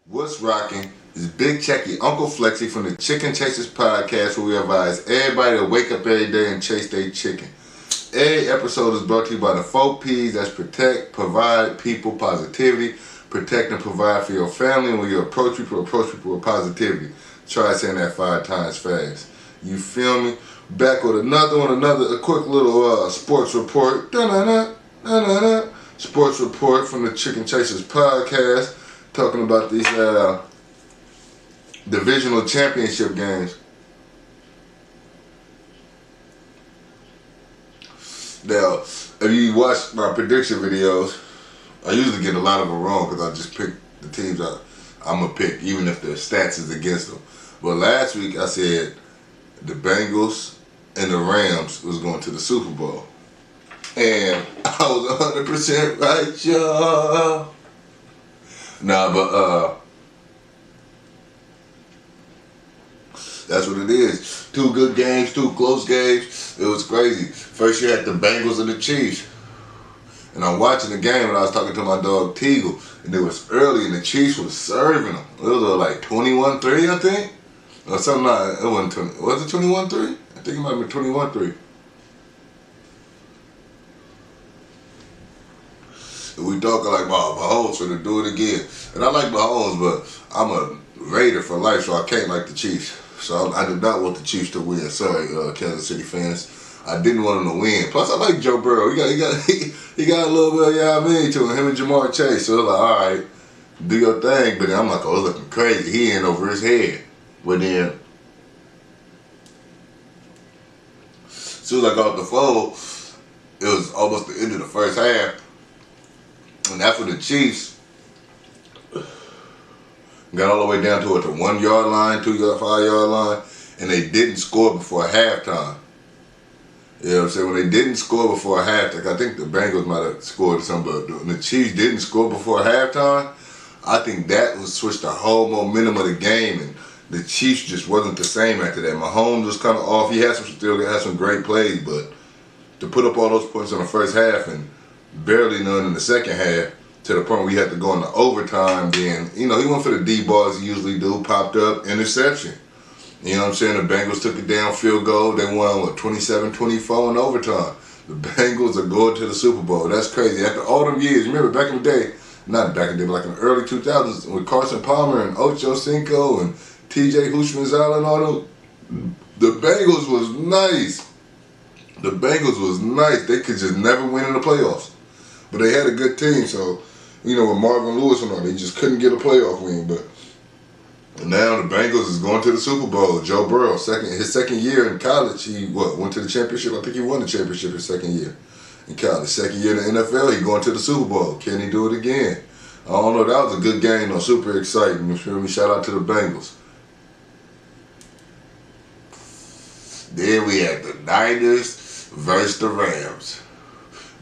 What's rocking is Big Checky, Uncle Flexy from the Chicken Chasers podcast, where we advise everybody to wake up every day and chase their chicken. Every episode is brought to you by the 4 P's. That's protect, provide, people, positivity. Protect and provide for your family, and when you approach people with positivity. Try saying that 5 times fast. You feel me? Back with another one, a quick little sports report. Da-na-na, sports report from the Chicken Chasers podcast, talking about these divisional championship games. Now, if you watch my prediction videos, I usually get a lot of them wrong because I just pick the teams I'm going to pick, even if their stats is against them. But last week I said the Bengals and the Rams was going to the Super Bowl. And I was 100% right, y'all. Nah, but that's what it is. 2 good games, 2 close games. It was crazy. First you had the Bengals and the Chiefs. And I'm watching the game and I was talking to my dog Teagle. And it was early and the Chiefs was serving them. It was like 21-3, I think. Or something like that. It wasn't 20. Was it 21-3? I think it might have been 21-3. And we talking like Mahomes finna do it again. And I like Mahomes, but I'm a Raider for life, so I can't like the Chiefs. So I did not want the Chiefs to win. Sorry, Kansas City fans. I didn't want them to win. Plus, I like Joe Burrow. He got a little bit of to him and Jamar Chase. So it was like, all right, do your thing. But then I'm like, oh, it's looking crazy. He in over his head. But then, as soon as I got off the phone, it was almost the end of the first half. And that's when the Chiefs got all the way down to the 1 yard line, 5 yard line, and they didn't score before halftime. You know what I'm saying? When they didn't score before halftime, I think the Bengals might have scored something, but when the Chiefs didn't score before halftime, I think that was switched the whole momentum of the game, and the Chiefs just wasn't the same after that. Mahomes was kind of off. He still had some great plays, but to put up all those points in the first half and barely none in the second half, to the point where we had to go into overtime, then, he went for the D balls he usually do, popped up, interception. You know what I'm saying? The Bengals took it down, field goal. They won, 27-24 in overtime. The Bengals are going to the Super Bowl. That's crazy. After all them years, remember back in the day, not back in the day, but like in the early 2000s, with Carson Palmer and Ocho Cinco and TJ Houshmandzadeh and all them, the Bengals was nice. The Bengals was nice. They could just never win in the playoffs. But they had a good team, so, with Marvin Lewis and all, they just couldn't get a playoff win. But now the Bengals is going to the Super Bowl. Joe Burrow, his second year in college, he went to the championship. I think he won the championship his second year in college. Second year in the NFL, he going to the Super Bowl. Can he do it again? I don't know. That was a good game, though. Super exciting. You feel me? Shout out to the Bengals. Then we had the Niners versus the Rams.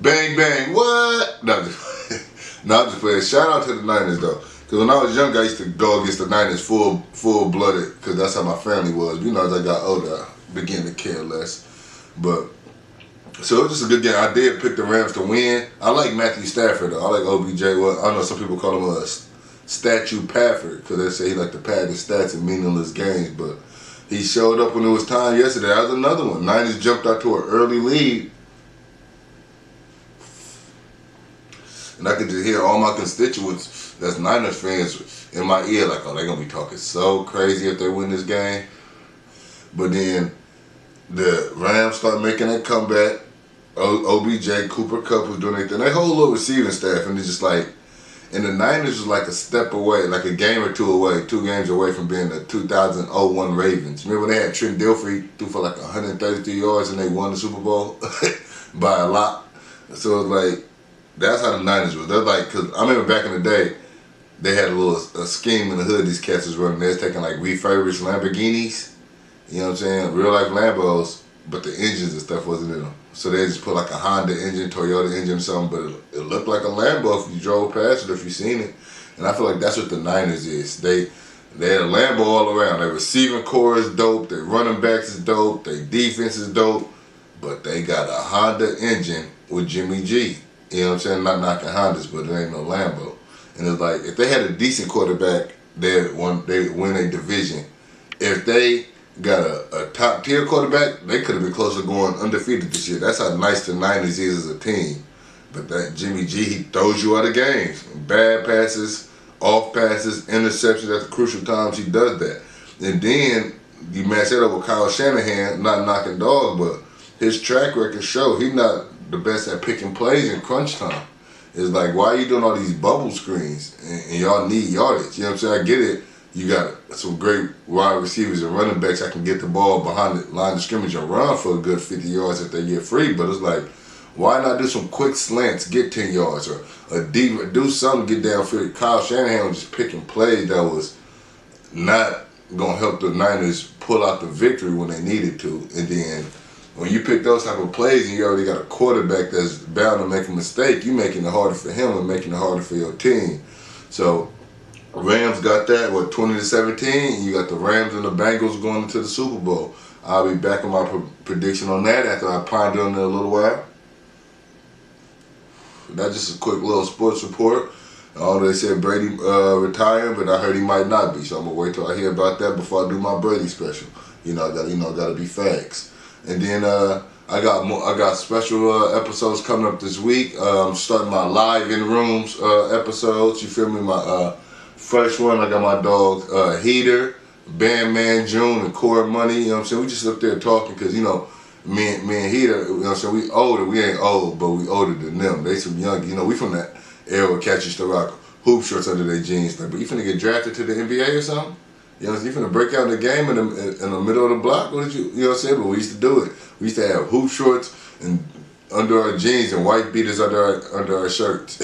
Bang, bang, what? No, I'm just playing. Shout out to the Niners, though. Because when I was young, I used to go against the Niners full-blooded, because that's how my family was. As I got older, I began to care less. But, so it was just a good game. I did pick the Rams to win. I like Matthew Stafford, though. I like OBJ. Well, I know some people call him a statue Pafford, because they say he like to pad his stats in meaningless games. But he showed up when it was time yesterday. That was another one. Niners jumped out to an early lead. And I could just hear all my constituents that's Niners fans in my ear like, oh, they're going to be talking so crazy if they win this game. But then the Rams start making that comeback. OBJ, Cooper Kupp was doing everything. That whole little receiving staff, and it's just like, and the Niners was like a step away, like a game or two away, 2 games away from being the 2001 Ravens. Remember when they had Trent Dilfer, threw for like 133 yards and they won the Super Bowl by a lot. So it was like, that's how the Niners was. They're like, because I remember back in the day, they had a scheme in the hood these cats was running. They was taking like refurbished Lamborghinis, you know what I'm saying, real life Lambos, but the engines and stuff wasn't in them. So they just put like a Honda engine, Toyota engine or something, but it looked like a Lambo if you drove past it, if you seen it. And I feel like that's what the Niners is. They had a Lambo all around. Their receiving core is dope, their running backs is dope, their defense is dope, but they got a Honda engine with Jimmy G. You know what I'm saying? Not knocking Hondas, but it ain't no Lambo. And it's like, if they had a decent quarterback, they win a division. If they got a top tier quarterback, they could have been close to going undefeated this year. That's how nice the Niners is as a team. But that Jimmy G, he throws you out of games. Bad passes, off passes, interceptions at the crucial times, he does that. And then you match that up with Kyle Shanahan, not knocking dog, but his track record show he's not the best at picking plays in crunch time. It's like, why are you doing all these bubble screens? And y'all need yardage. You know what I'm saying? I get it. You got some great wide receivers and running backs that can get the ball behind the line of scrimmage and run for a good 50 yards if they get free. But it's like, why not do some quick slants, get 10 yards, or a deep, do something, get downfield? Kyle Shanahan was just picking plays that was not going to help the Niners pull out the victory when they needed to. And then when you pick those type of plays and you already got a quarterback that's bound to make a mistake, you're making it harder for him and making it harder for your team. So Rams got that, 20-17. You got the Rams and the Bengals going into the Super Bowl. I'll be back on my prediction on that after I ponder on it a little while. That's just a quick little sports report. Although they said Brady retiring, but I heard he might not be. So I'm gonna wait till I hear about that before I do my Brady special. Gotta be facts. And then I got special episodes coming up this week. I'm starting my live in rooms episodes. You feel me? My first one, I got my dog Heater, Bandman June, and Core Money. You know what I'm saying? We just up there talking because me and Heater, you know what I'm saying? We older. We ain't old, but we older than them. They some young. We from that era where cats used to rock hoop shorts under their jeans. Like, but you finna get drafted to the NBA or something? You know, you finna break out in the game in the middle of the block? What did you know what I'm saying? But we used to do it. We used to have hoop shorts and under our jeans and white beaters under our shirts.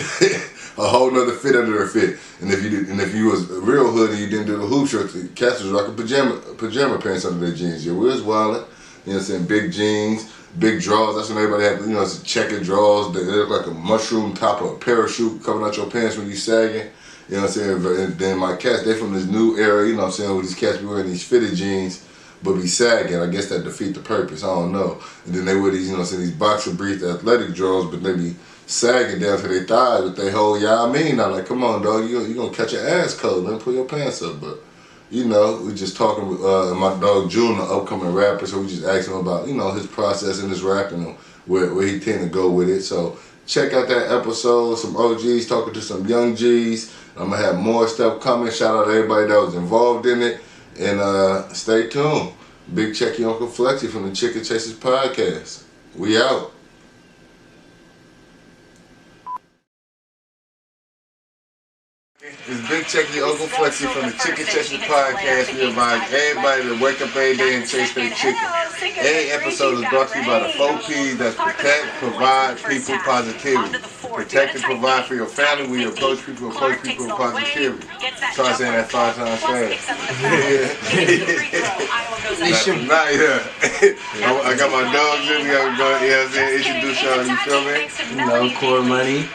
A whole nother fit under a fit. And if you was a real hood and you didn't do the hoop shorts, the cats was rocking pajama pants under their jeans. Yeah, we was wildin'. You know what I'm saying? Big jeans, big drawers. That's when everybody had, it's checkered drawers. They look like a mushroom top of a parachute coming out your pants when you sagging. You know what I'm saying? And then my cats, they from this new era, you know what I'm saying, where these cats be wearing these fitted jeans, but be sagging. I guess that defeat the purpose. I don't know. And then they wear these, these boxer brief athletic drawers, but they be sagging down to their thighs with their whole, I'm like, come on, dog, you gonna catch your ass cold, man, pull your pants up. But, we just talking with my dog June, the upcoming rapper, so we just asking him about, his process in his rapping and where he tend to go with it. So check out that episode, some OGs talking to some young G's. I'm going to have more stuff coming. Shout out to everybody that was involved in it. And stay tuned. Big Checky Uncle Flexi from the Chicken Chasers Podcast. We out. It's Big Checky Uncle Flexi from the Chicken Chasers Podcast. We invite everybody to wake up every day and chase their chicken. Every episode is brought to you by the 4 P's. That's protect, provide, people, positivity. Protect and provide for your family. We approach people with positivity. Try saying that 5 times fast. I got my dogs in. We got to go, introduce y'all. You feel me? Core Money.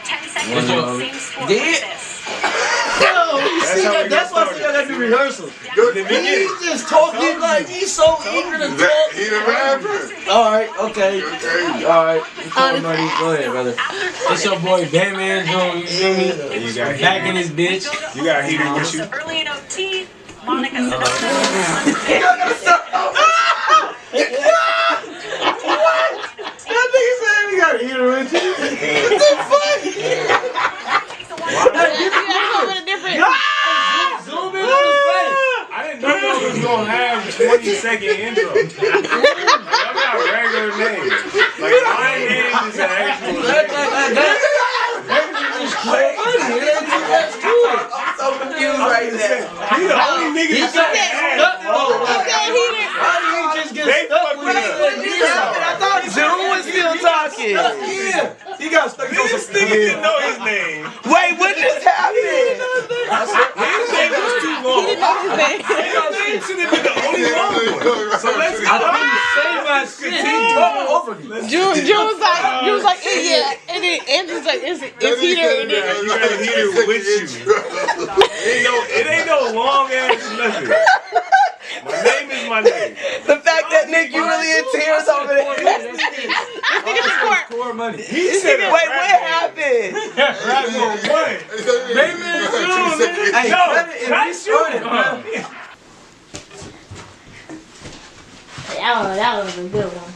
That's why I said I got to do rehearsal. He's just talking like he's so eager to talk. He the rapper. Alright, okay. Alright. Core Money. Go ahead, brother. It's your boy Bandman June, you feel me? You got back in his bitch. You got Heater with you. Early in OT, Monica What? That nigga said he got a Heater with you. What the fuck? Zoom in on his face. I didn't know y'all was gonna have 20-second intro. Y'all got regular names. Like my name is an actual name. I'm so confused right now. He the only nigga that How did he just get stuck with it? I thought June was still talking. Yeah. He got stuck. This nigga didn't know his name. Wait, what just happened? His name was too long. He didn't know his name. His name should have been the only long one. So let's go. I didn't say my shit. He talking over me. June was like, yeah. And then Andrew's like, it's Heater. You gotta hear it with you. It ain't no long ass nothing. My name is my name. The fact that Nick, you really in tears over there. Core Core Money. He said, wait, what happened? Rap for what? Batman Zoom, nigga. Hey, Yo, cut it and that's restart you. it, bro. That was a good one.